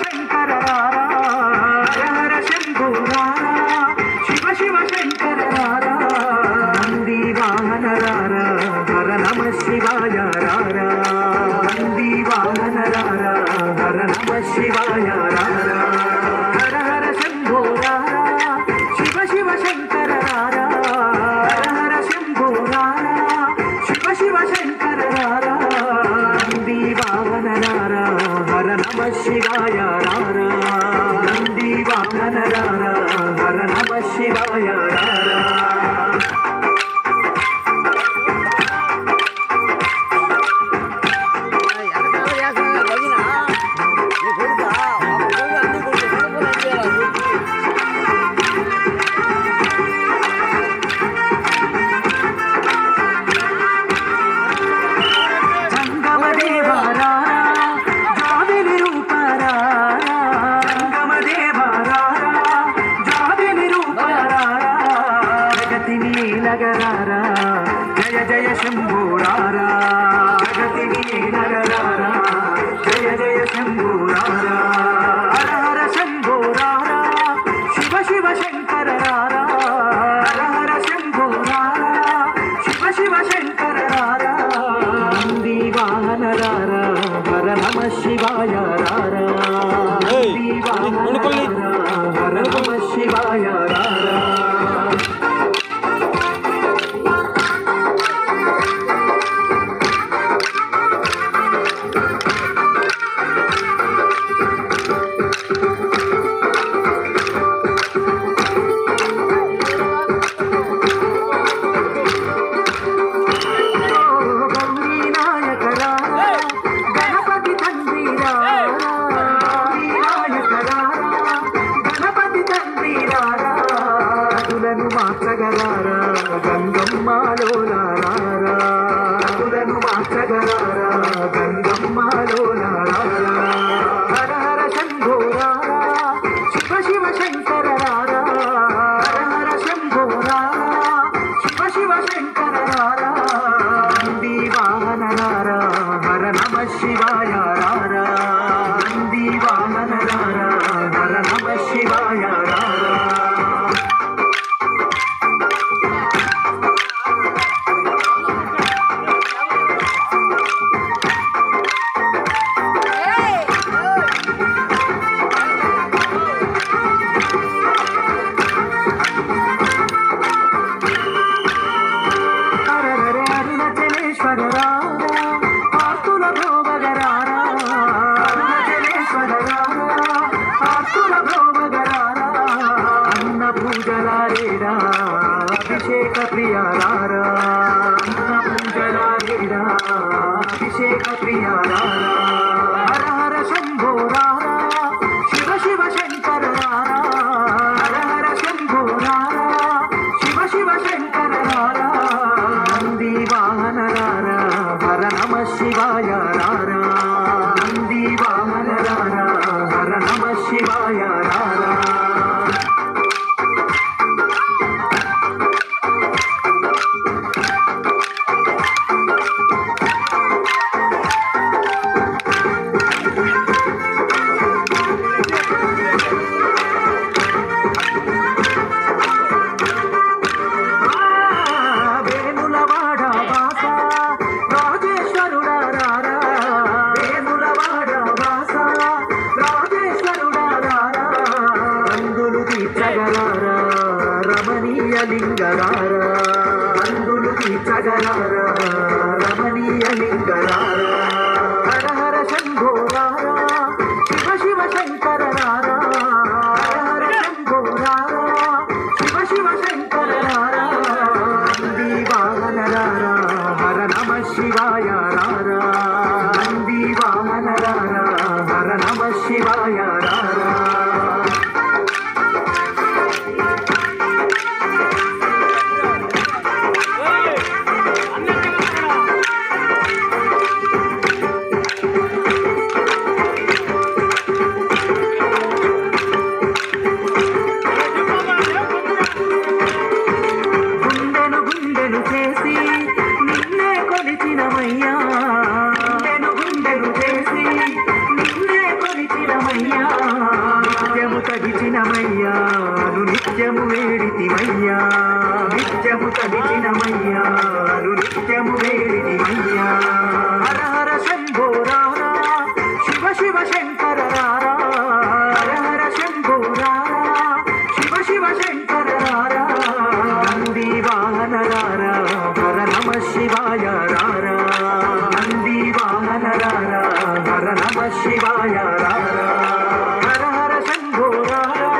శంకర రారా హర హర శంభో రారా శివ శివ శంకర రారా నంది వాహన రారా హర నమ శివాయ రారా నంది వాహన రారా హర నమ శివాయ రారా హర హర శంభో రారా శివ శివ శంకర రారా హర హర శంభో రారా శివ శివ శంకర రారా నంది వాహన రారా హర నమ శివాయ రారా నంది వాహన రారా హర నమ శివాయ రారా నగరారా జయ జయ శంభో రారా జగతిని నగరారా జయ జయ శంభో రారా హర హర శంభో రారా శివ శివ శంకర రారా హర హర శంభో రారా శివ శివ శంకర రారా నంది వాహన రారా హర నమ శివాయ రారా నంది వాహన రారా హర నమ శివాయ రారా మార్చగలారా గంగమ్మలో నారారా తులను మార్చగలారా గంగమ్మలో నారారా హర హర శంభో రారా శివ శివ శంకర రారా హర హర శంభో రారా శివ శివ శంకర రారా నంది వాహన రారా హర నమ శివాయ రారా నంది వాహన రారా హర నమ శివాయ రారా అభిషేక ప్రియారా పూజలారా అభిషేక ప్రియారా హర హర శంభో రారా శివ శివ శంకర రారా హర హర శంభో రారా శివ శివ శంకర రారా నంది వాహన రారా హర నమ శివాయ రారా నంది వాహన రారా హర నమ శివాయ రారా రమణీయ లింగరారా అందులు తీర్చగలారా రమణీయ లింగరారా హర హర శంభో రారా శివ శివ శంకర రారా హర హర శంభో రారా శివ శివ శంకర రారా నంది వాహన రారా హర నమ శివాయ రారా నంది వాహన రారా హర నమ శివాయ రారా కొలిచినమయ్యా శివ శంకర రారా హర హర శంభో రారా శివ శివ శంకర రారా నంది వాహన రారా హర నమ శివాయ రారా నంది వాహన రారా హర నమ శివాయ రారా హర హర శంభో రారా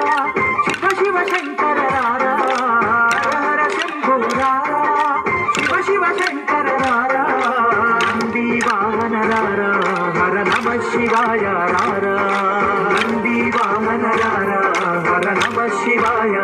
శివ శివ శంకర రారా హర హర శంభో రారా శివ శివ శంకర రారా నంది వాహన రారా హర నమ శివాయ రారా నంది వాహన రారా హర నమ శివాయ